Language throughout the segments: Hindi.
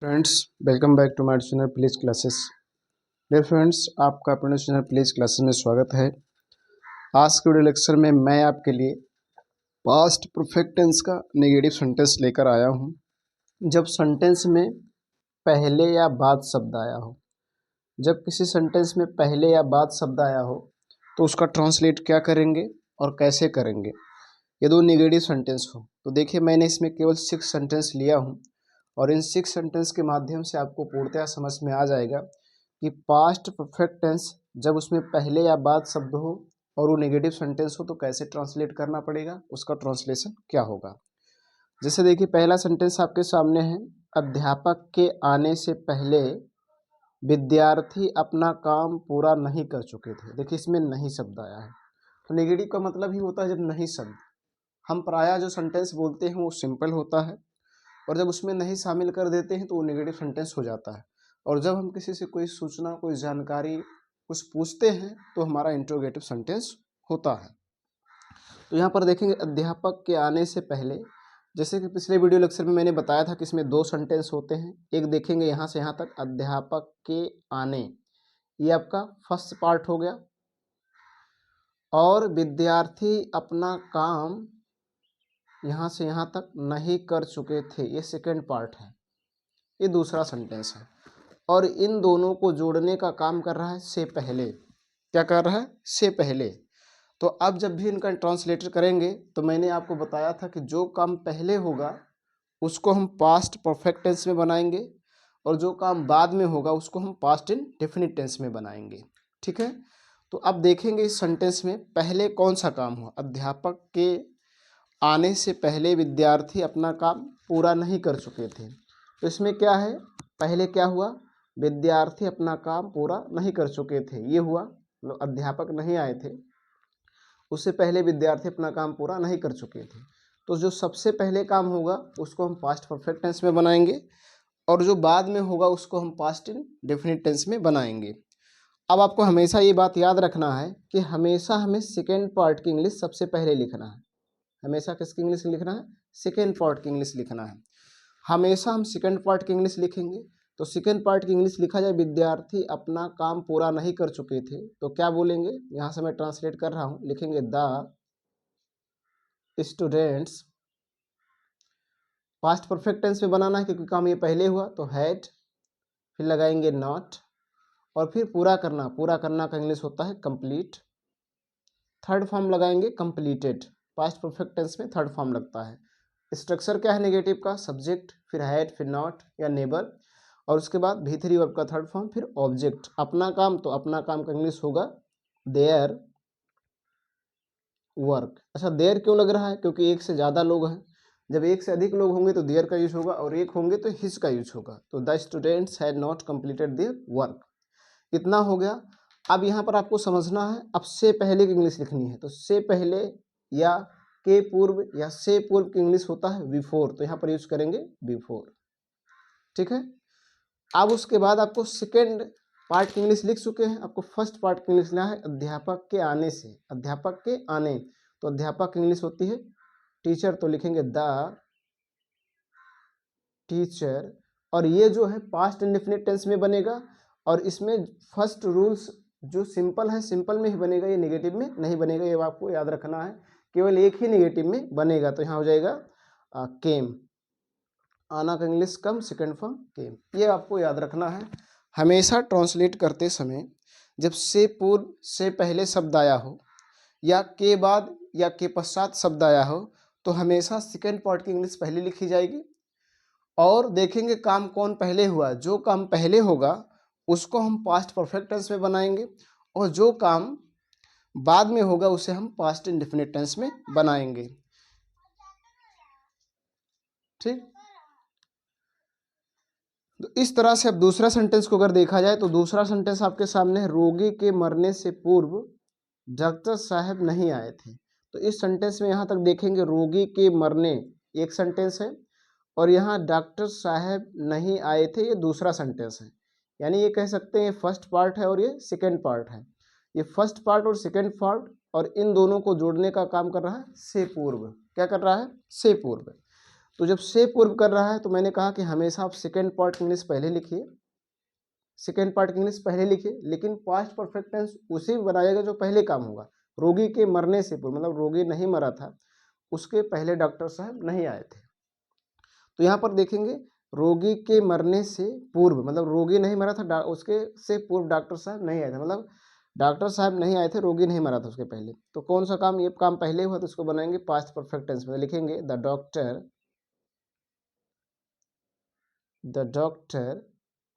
Friends, welcome back to my channel please classes. Dear friends, आपका अपने चैनल प्लीज क्लासेस में स्वागत है। आज के वीडियो लेक्चर में मैं आपके लिए पास्ट परफेक्ट टेंस का नेगेटिव सेंटेंस लेकर आया हूं। जब सेंटेंस में पहले या बाद शब्द आया हो, जब किसी सेंटेंस में पहले या बाद शब्द आया हो तो उसका ट्रांसलेट क्या करेंगे और कैसे करेंगे। ये दो नेगेटिव सेंटेंस हो तो देखिए, मैंने इसमें केवल 6 सेंटेंस लिया हूँ और इन 6 सेंटेंस के माध्यम से आपको पूर्णतः समझ में आ जाएगा कि पास्ट परफेक्ट टेंस जब उसमें पहले या बाद शब्द हो और वो नेगेटिव सेंटेंस हो तो कैसे ट्रांसलेट करना पड़ेगा, उसका ट्रांसलेशन क्या होगा। जैसे देखिए, पहला सेंटेंस आपके सामने है, अध्यापक के आने से पहले विद्यार्थी अपना काम पूरा नहीं कर चुके थे। देखिए, इसमें नहीं शब्द आया है तो नेगेटिव का मतलब ही होता है जब नहीं शब्द। हम प्रायः जो सेंटेंस बोलते हैं वो सिंपल होता है और जब उसमें नहीं शामिल कर देते हैं तो वो नेगेटिव सेंटेंस हो जाता है। और जब हम किसी से कोई सूचना, कोई जानकारी कुछ पूछते हैं तो हमारा इंट्रोगेटिव सेंटेंस होता है। तो यहाँ पर देखेंगे, अध्यापक के आने से पहले, जैसे कि पिछले वीडियो लेक्चर में मैंने बताया था कि इसमें 2 सेंटेंस होते हैं। एक देखेंगे यहाँ से यहाँ तक, अध्यापक के आने, ये आपका फर्स्ट पार्ट हो गया, और विद्यार्थी अपना काम यहाँ से यहाँ तक नहीं कर चुके थे, ये सेकेंड पार्ट है, ये दूसरा सेंटेंस है। और इन दोनों को जोड़ने का काम कर रहा है से पहले। क्या कर रहा है? से पहले। तो अब जब भी इनका ट्रांसलेटर करेंगे तो मैंने आपको बताया था कि जो काम पहले होगा उसको हम पास्ट परफेक्ट टेंस में बनाएंगे और जो काम बाद में होगा उसको हम पास्ट इंडेफिनिट टेंस में बनाएंगे। ठीक है, तो अब देखेंगे इस सेंटेंस में पहले कौन सा काम हुआ। अध्यापक के आने से पहले विद्यार्थी अपना काम पूरा नहीं कर चुके थे। तो इसमें क्या है, पहले क्या हुआ, विद्यार्थी अपना काम पूरा नहीं कर चुके थे, ये हुआ, मतलब अध्यापक नहीं आए थे, उससे पहले विद्यार्थी अपना काम पूरा नहीं कर चुके थे। तो जो सबसे पहले काम होगा उसको हम पास्ट परफेक्ट टेंस में बनाएंगे और जो बाद में होगा उसको हम पास्ट इंडेफिनिट टेंस में बनाएंगे। अब आपको हमेशा ये बात याद रखना है कि हमेशा हमें सेकेंड पार्ट की इंग्लिश सबसे पहले लिखना है। हमेशा किसकी इंग्लिश लिखना है? सेकेंड पार्ट की इंग्लिश लिखना है। हमेशा हम सेकेंड पार्ट की इंग्लिश लिखेंगे। तो सेकेंड पार्ट की इंग्लिश लिखा जाए, विद्यार्थी अपना काम पूरा नहीं कर चुके थे, तो क्या बोलेंगे, यहाँ से मैं ट्रांसलेट कर रहा हूँ, लिखेंगे the students. Past perfect tense में बनाना है क्योंकि काम ये पहले हुआ, तो हैड, फिर लगाएंगे नॉट, और फिर पूरा करना, पूरा करना का इंग्लिश होता है कंप्लीट। थर्ड फॉर्म लगाएंगे कंप्लीटेड। पास्ट परफेक्ट टेंस में थर्ड फॉर्म लगता है। स्ट्रक्चर क्या है नेगेटिव का? सब्जेक्ट, फिर हैड, फिर नॉट या नेबर, और उसके बाद भी3 वर्ब का थर्ड फॉर्म, फिर ऑब्जेक्ट। अपना काम, तो अपना काम का इंग्लिश होगा देयर वर्क। अच्छा, देयर क्यों लग रहा है? क्योंकि एक से ज़्यादा लोग हैं। जब एक से अधिक लोग होंगे तो देयर का यूज होगा और एक होंगे तो हिज का यूज होगा। तो the students had not completed their work. इतना हो गया। अब यहाँ पर आपको समझना है, अब से पहले की इंग्लिश लिखनी है। तो से पहले या के पूर्व या से पूर्व की इंग्लिश होता है बिफोर, तो यहाँ पर यूज करेंगे बिफोर। ठीक है, अब उसके बाद आपको सेकेंड पार्ट की इंग्लिश लिख चुके हैं, आपको फर्स्ट पार्ट की इंग्लिश लिखना है अध्यापक के आने से। अध्यापक के आने, तो अध्यापक की इंग्लिश होती है टीचर, तो लिखेंगे द टीचर। और ये जो है पास्ट इंडेफिनिट टेंस में बनेगा और इसमें फर्स्ट रूल्स जो सिंपल है, सिंपल में ही बनेगा, ये नेगेटिव में नहीं बनेगा, ये आपको याद रखना है। केवल एक ही नेगेटिव में बनेगा, तो यहाँ हो जाएगा केम। आना का इंग्लिश कम, सेकेंड फॉर्म केम, ये आपको याद रखना है। हमेशा ट्रांसलेट करते समय जब से पूर्व, से पहले शब्द आया हो या के बाद या के पश्चात शब्द आया हो तो हमेशा सेकेंड पार्ट की इंग्लिश पहले लिखी जाएगी। और देखेंगे काम कौन पहले हुआ, जो काम पहले होगा उसको हम पास्ट परफेक्ट टेंस में बनाएंगे और जो काम बाद में होगा उसे हम पास्ट इंडेफिनिट टेंस में बनाएंगे। ठीक, तो इस तरह से अब दूसरा सेंटेंस को अगर देखा जाए तो दूसरा सेंटेंस आपके सामने है, रोगी के मरने से पूर्व डॉक्टर साहब नहीं आए थे। तो इस सेंटेंस में यहाँ तक देखेंगे, रोगी के मरने एक सेंटेंस है और यहाँ डॉक्टर साहब नहीं आए थे, ये दूसरा सेंटेंस है। यानी ये कह सकते हैं ये फर्स्ट पार्ट है और ये सेकेंड पार्ट है। ये फर्स्ट पार्ट और सेकेंड पार्ट, और इन दोनों को जोड़ने का काम कर रहा है से पूर्व। क्या कर रहा है? से पूर्व। तो जब से पूर्व कर रहा है तो मैंने कहा कि हमेशा आप सेकेंड पार्ट की इंग्लिश पहले लिखिए, सेकेंड पार्ट की इंग्लिश पहले लिखिए, लेकिन पास्ट परफेक्ट टेंस उसी बनाइएगा जो पहले काम होगा। रोगी के मरने से पूर्व, मतलब रोगी नहीं मरा था, उसके पहले डॉक्टर साहब नहीं आए थे। तो यहाँ पर देखेंगे रोगी के मरने से पूर्व, मतलब रोगी नहीं मरा था, उसके से पूर्व डॉक्टर साहब नहीं आए थे, मतलब डॉक्टर साहब नहीं आए थे, रोगी नहीं मरा था उसके पहले। तो कौन सा काम, ये काम पहले हुआ, तो इसको बनाएंगे पास्ट परफेक्ट टेंस में। लिखेंगे द डॉक्टर,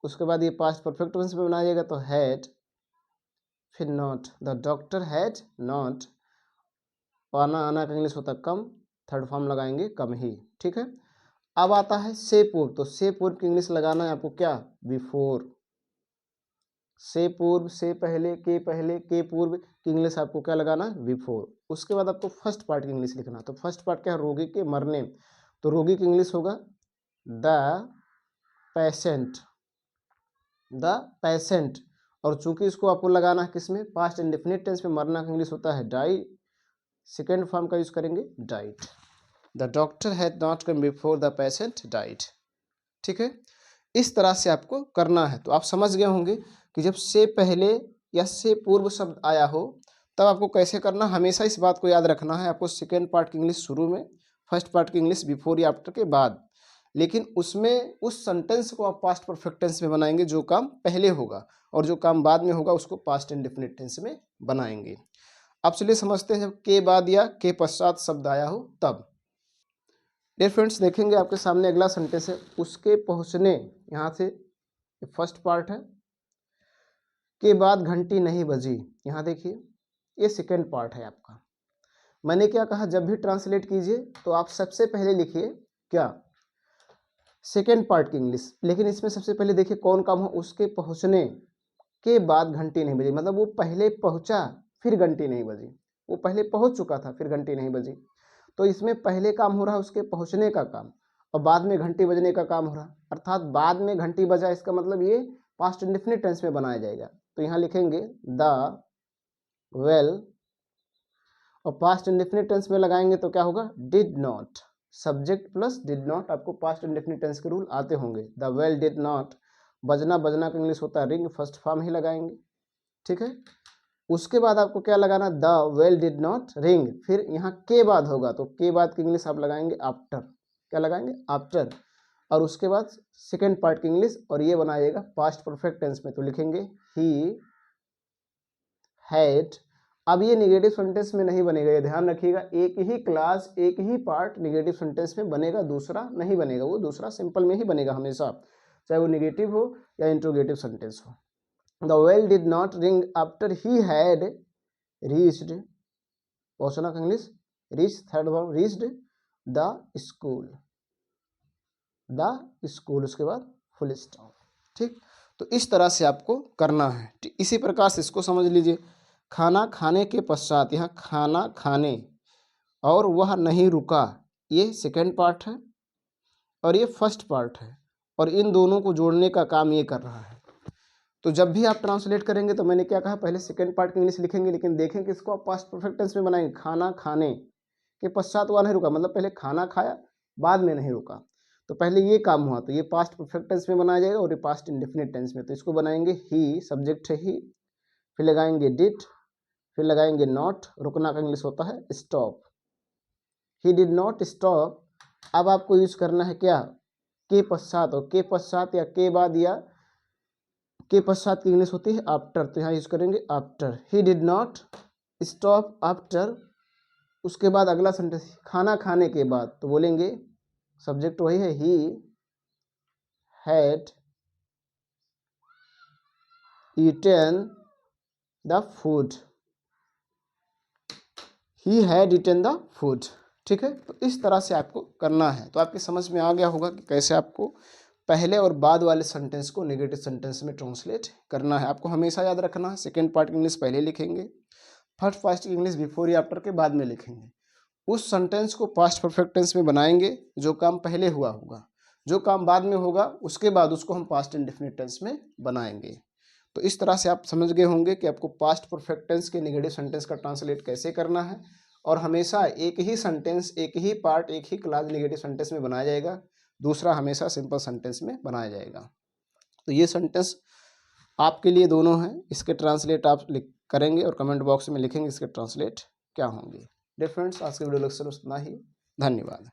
उसके बाद ये पास्ट परफेक्ट टेंस में बनाइएगा तो हैड, फिर not, the doctor had not, आना आना का इंग्लिश होता है कम, थर्ड फॉर्म लगाएंगे कम ही, ठीक है। अब आता है से पूर्व, तो से पूर्व की इंग्लिश लगाना है आपको क्या, बिफोर। से पूर्व, से पहले, के पूर्व की इंग्लिश आपको क्या लगाना है, बिफोर। उसके बाद आपको फर्स्ट पार्ट की इंग्लिश लिखना। तो फर्स्ट पार्ट क्या है, रोगी के मरने, तो रोगी की इंग्लिश होगा द पेशेंट, द पेशेंट। और चूंकि इसको आपको लगाना है किसमें, पास्ट इंडेफिनिट टेंस में, मरना का इंग्लिश होता है डाई, सेकेंड फॉर्म का यूज करेंगे diet. The doctor had not come before the patient diet, ठीक है। इस तरह से आपको करना है। तो आप समझ गए होंगे कि जब से पहले या से पूर्व शब्द आया हो तब आपको कैसे करना। हमेशा इस बात को याद रखना है, आपको सेकेंड पार्ट की इंग्लिश शुरू में, फर्स्ट पार्ट की इंग्लिश बिफोर या आफ्टर के बाद, लेकिन उसमें उस सेंटेंस को आप पास्ट परफेक्ट टेंस में बनाएंगे जो काम पहले होगा, और जो काम बाद में होगा उसको पास्ट इंडेफिनिट टेंस में बनाएंगे। आप चलिए समझते हैं जब के बाद या के पश्चात शब्द आया हो तब। डियर फ्रेंड्स, देखेंगे आपके सामने अगला सेंटेंस है, उसके पहुंचने, यहाँ से फर्स्ट पार्ट है, के बाद घंटी नहीं बजी, यहाँ देखिए ये सेकेंड पार्ट है आपका। मैंने क्या कहा, जब भी ट्रांसलेट कीजिए तो आप सबसे पहले लिखिए क्या, सेकेंड पार्ट की इंग्लिश, लेकिन इसमें सबसे पहले देखिए कौन काम हो, उसके पहुंचने के बाद घंटी नहीं बजी, मतलब वो पहले पहुंचा फिर घंटी नहीं बजी, वो पहले पहुंच चुका था फिर घंटी नहीं बजी। तो इसमें पहले काम हो रहा है उसके पहुंचने का काम, और बाद में घंटी बजने का काम हो रहा है, अर्थात बाद में घंटी बजा, इसका मतलब ये पास्ट इंडेफिनिट टेंस में बनाया जाएगा। तो यहाँ लिखेंगे द वेल, और पास्ट इंडेफिनिट टेंस में लगाएंगे तो क्या होगा, did not, subject plus did not, आपको पास्ट इंडेफिनिट टेंस के रूल आते होंगे। द वेल डिड नॉट, बजना, बजना का इंग्लिश होता है रिंग, फर्स्ट फॉर्म ही लगाएंगे, ठीक है। उसके बाद आपको क्या लगाना, the well did not ring, फिर यहाँ के बाद होगा तो के बाद की इंग्लिश आप लगाएंगे आफ्टर, क्या लगाएंगे, आफ्टर। और उसके बाद सेकेंड पार्ट की इंग्लिश, और ये बनाइएगा पास्ट परफेक्ट टेंस में, तो लिखेंगे ही हैड। अब ये निगेटिव सेंटेंस में नहीं बनेगा, ये ध्यान रखिएगा, एक ही क्लास एक ही पार्ट निगेटिव सेंटेंस में बनेगा, दूसरा नहीं बनेगा, वो दूसरा सिंपल में ही बनेगा हमेशा, चाहे वो निगेटिव हो या इंट्रोगेटिव सेंटेंस हो। The well did not ring after he had reached, पहुंचना का English reach, third verb reached the school, the school, उसके बाद फुल स्टॉप, ठीक। तो इस तरह से आपको करना है। इसी प्रकार से इसको समझ लीजिए, खाना खाने के पश्चात, यहाँ खाना खाने और वह नहीं रुका, ये सेकेंड पार्ट है और ये फर्स्ट पार्ट है, और इन दोनों को जोड़ने का काम ये कर रहा है। तो जब भी आप ट्रांसलेट करेंगे तो मैंने क्या कहा, पहले सेकेंड पार्ट की इंग्लिश लिखेंगे, लेकिन देखें कि इसको आप पास्ट परफेक्ट टेंस में बनाएंगे। खाना खाने के पश्चात वह नहीं रुका, मतलब पहले खाना खाया बाद में नहीं रुका, तो पहले ये काम हुआ, तो ये पास्ट परफेक्ट टेंस में बनाया जाएगा, और ये पास्ट इंडेफिनिट टेंस में। तो इसको बनाएंगे ही, सब्जेक्ट है ही, फिर लगाएंगे डिड, फिर लगाएंगे नॉट, रुकना का इंग्लिश होता है stop, he did not stop. अब आपको यूज करना है क्या, के पश्चात, और के पश्चात या के बाद या के पश्चात की इंग्लिश होती है आफ्टर, तो यहाँ यूज करेंगे after. He did not stop after. उसके बाद अगला सेंटेंस, खाना खाने के बाद, तो बोलेंगे सब्जेक्ट वही है, he had eaten the food, he had eaten the food, ठीक है। तो इस तरह से आपको करना है। तो आपकी समझ में आ गया होगा कि कैसे आपको पहले और बाद वाले सेंटेंस को नेगेटिव सेंटेंस में ट्रांसलेट करना है। आपको हमेशा याद रखना है, सेकेंड पार्ट की इंग्लिश पहले लिखेंगे, फर्स्ट पार्ट की इंग्लिश बिफोर या आफ्टर के बाद में लिखेंगे। उस सेंटेंस को पास्ट परफेक्ट टेंस में बनाएंगे जो काम पहले हुआ होगा, जो काम बाद में होगा उसके बाद उसको हम पास्ट इंडेफिनिट टेंस में बनाएंगे। तो इस तरह से आप समझ गए होंगे कि आपको पास्ट परफेक्ट टेंस के नेगेटिव सेंटेंस का ट्रांसलेट कैसे करना है, और हमेशा एक ही सेंटेंस, एक ही पार्ट, एक ही क्लास नेगेटिव सेंटेंस में बनाया जाएगा, दूसरा हमेशा सिंपल सेंटेंस में बनाया जाएगा। तो ये सेंटेंस आपके लिए दोनों हैं, इसके ट्रांसलेट आप करेंगे और कमेंट बॉक्स में लिखेंगे इसके ट्रांसलेट क्या होंगे। डियर फ्रेंड्स, आज के वीडियो लेक्चर में इतना ही। धन्यवाद।